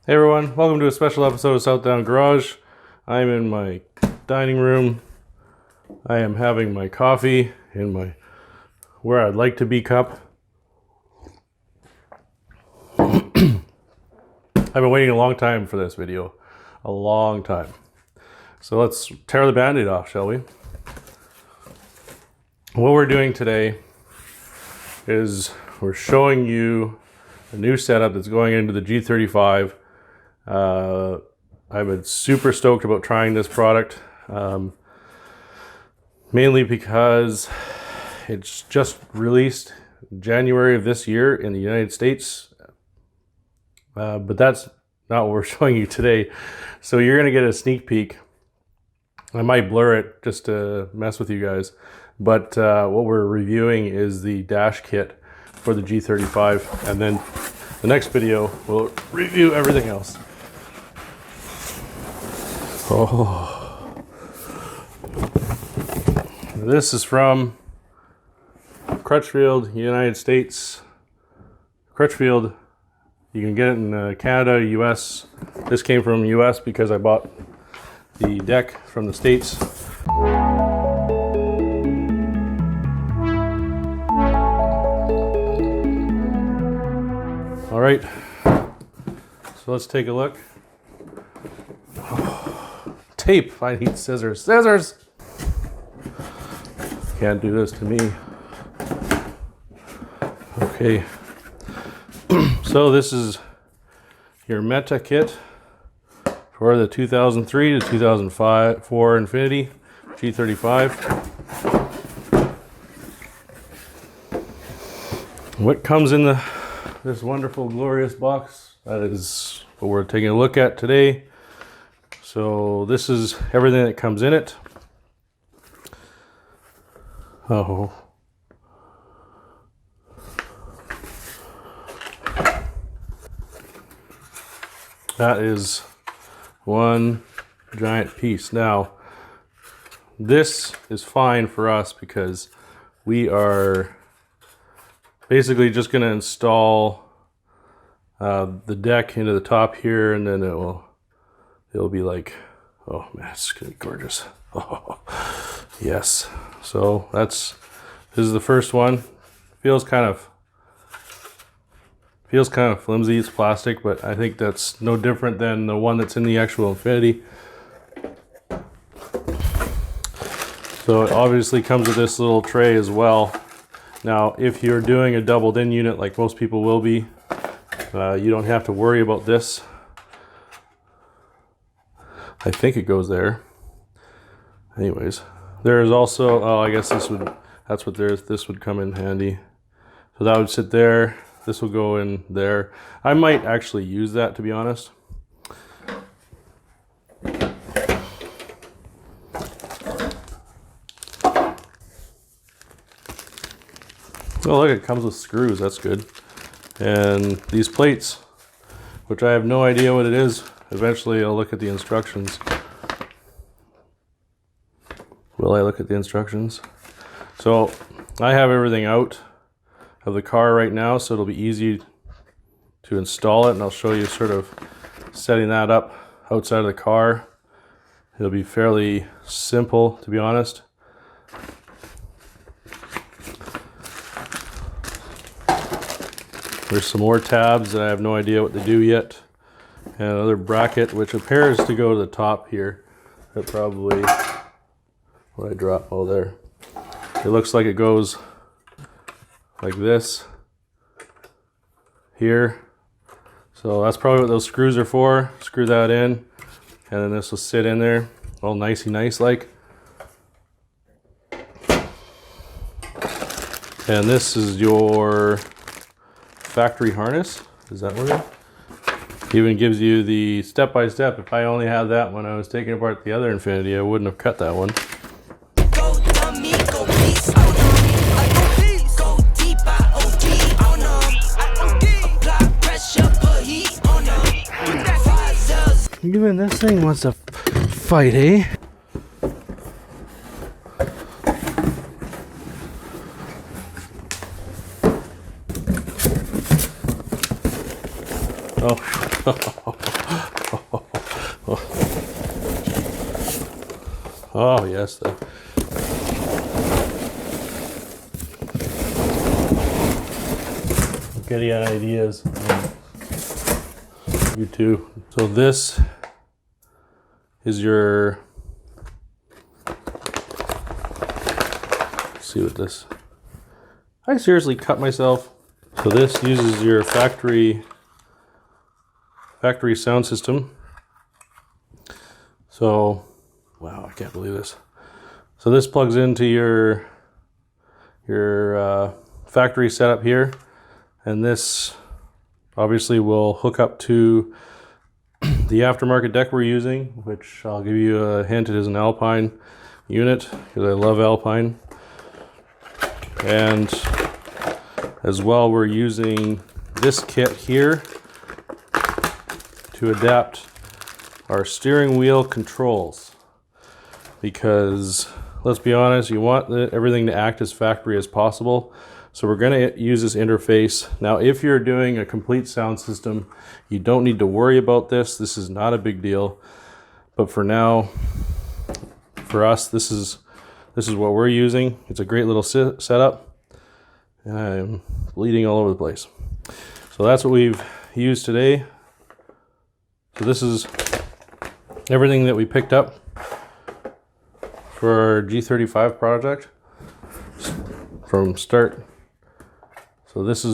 Hey everyone, welcome to a special episode of South Down Garage. I'm in my dining room. I am having my coffee in my where I'd like to be cup. I've been waiting a long time for this video. A long time. So let's tear the band-aid off, shall we? What we're doing today is we're showing you a new setup that's going into the G35. I've been super stoked about trying this product, mainly because it's just released January of this year in the United States, but that's not what we're showing you today. So you're going to get a sneak peek. I might blur it just to mess with you guys, but what we're reviewing is the dash kit for the G35, and then the next video we'll review everything else. Oh, this is from Crutchfield, United States. Crutchfield, you can get it in Canada, US. This came from US because I bought the deck from the States. All right, so let's take a look. Tape, I need scissors. Scissors! Can't do this to me. Okay, so this is your Metra kit for the 2003 to 2004 Infiniti G35. What comes in this wonderful, glorious box? That is what we're taking a look at today. So this is everything that comes in it. Oh. That is one giant piece. Now, this is fine for us because we are basically just going to install the deck into the top here, and then it'll be like, oh man, it's gonna be gorgeous. Oh, yes. So this is the first one. Feels kind of flimsy. It's plastic, but I think that's no different than the one that's in the actual Infiniti. So it obviously comes with this little tray as well. Now, if you're doing a doubled in unit like most people will be, you don't have to worry about this. I think it goes there. Anyways, there is also, oh, I guess this would come in handy. So that would sit there. This will go in there. I might actually use that, to be honest. Oh, look, it comes with screws. That's good. And these plates, which I have no idea what it is. Eventually I'll look at the instructions. Will I look at the instructions? So I have everything out of the car right now, so it'll be easy to install it, and I'll show you sort of setting that up outside of the car. It'll be fairly simple, to be honest. There's some more tabs that I have no idea what they do yet. And another bracket, which appears to go to the top here. That probably, what I drop, oh there. It looks like it goes like this here. So that's probably what those screws are for. Screw that in, and then this will sit in there, all nicey nice like. And this is your factory harness. Is that what it is? Even gives you the step-by-step. If I only had that when I was taking apart the other Infiniti, I wouldn't have cut that one. Even this thing wants to fight, eh? Oh, Oh yes. Getting ideas. You too. So this is your. Let's see what this. I seriously cut myself. So this uses your factory sound system. So, wow, I can't believe this. So this plugs into your factory setup here, and this obviously will hook up to the aftermarket deck we're using, which I'll give you a hint, it is an Alpine unit because I love Alpine. And as well, we're using this kit here to adapt our steering wheel controls, because let's be honest, you want everything to act as factory as possible. So we're going to use this interface. Now, if you're doing a complete sound system, you don't need to worry about this. This is not a big deal. But for now, for us, this is what we're using. It's a great little setup. And I'm bleeding all over the place. So that's what we've used today. So this is everything that we picked up for our G35 project from start. So this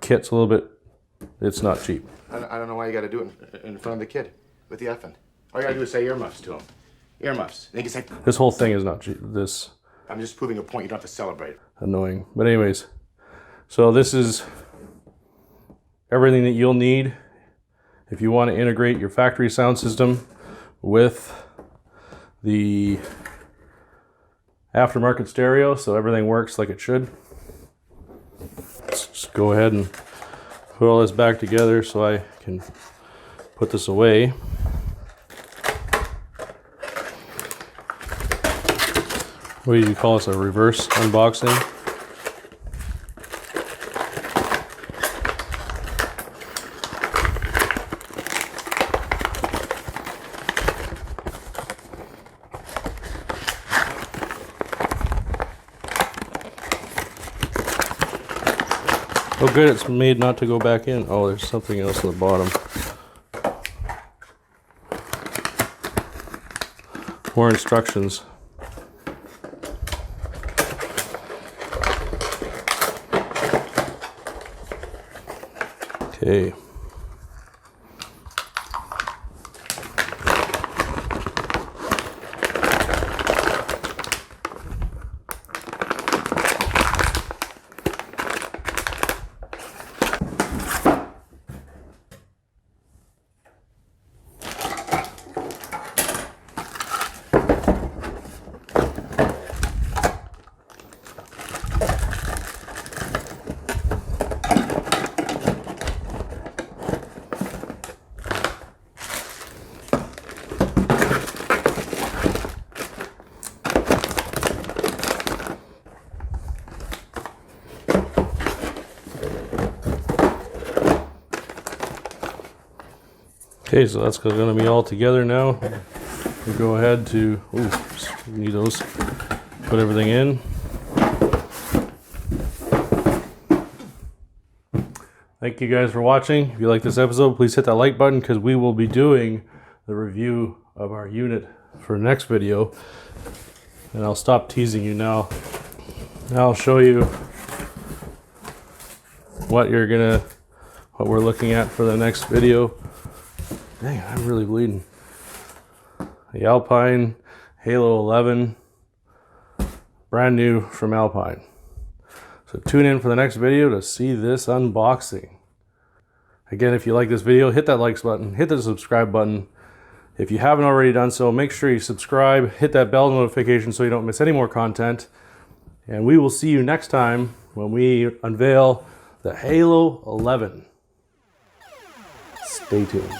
kit's a little bit, it's not cheap. I don't know why you got to do it in front of the kid with the effing. All you got to do is say earmuffs to him. Earmuffs. They can say. This whole thing is not cheap. I'm just proving a point. You don't have to celebrate. Annoying. But anyways, so this is everything that you'll need if you want to integrate your factory sound system with the aftermarket stereo, so everything works like it should. Let's just go ahead and put all this back together so I can put this away. What do you call this, a reverse unboxing? Oh good, it's made not to go back in. Oh, there's something else on the bottom. More instructions. Okay. Okay, so that's going to be all together now. We go ahead to, need those, put everything in. Thank you guys for watching. If you like this episode, please hit that like button, because we will be doing the review of our unit for the next video. And I'll stop teasing you now. Now I'll show you what we're looking at for the next video. Dang, I'm really bleeding. The Alpine Halo 11, brand new from Alpine. So tune in for the next video to see this unboxing. Again, if you like this video, hit that like button, hit the subscribe button. If you haven't already done so, make sure you subscribe, hit that bell notification so you don't miss any more content. And we will see you next time when we unveil the Halo 11. Stay tuned.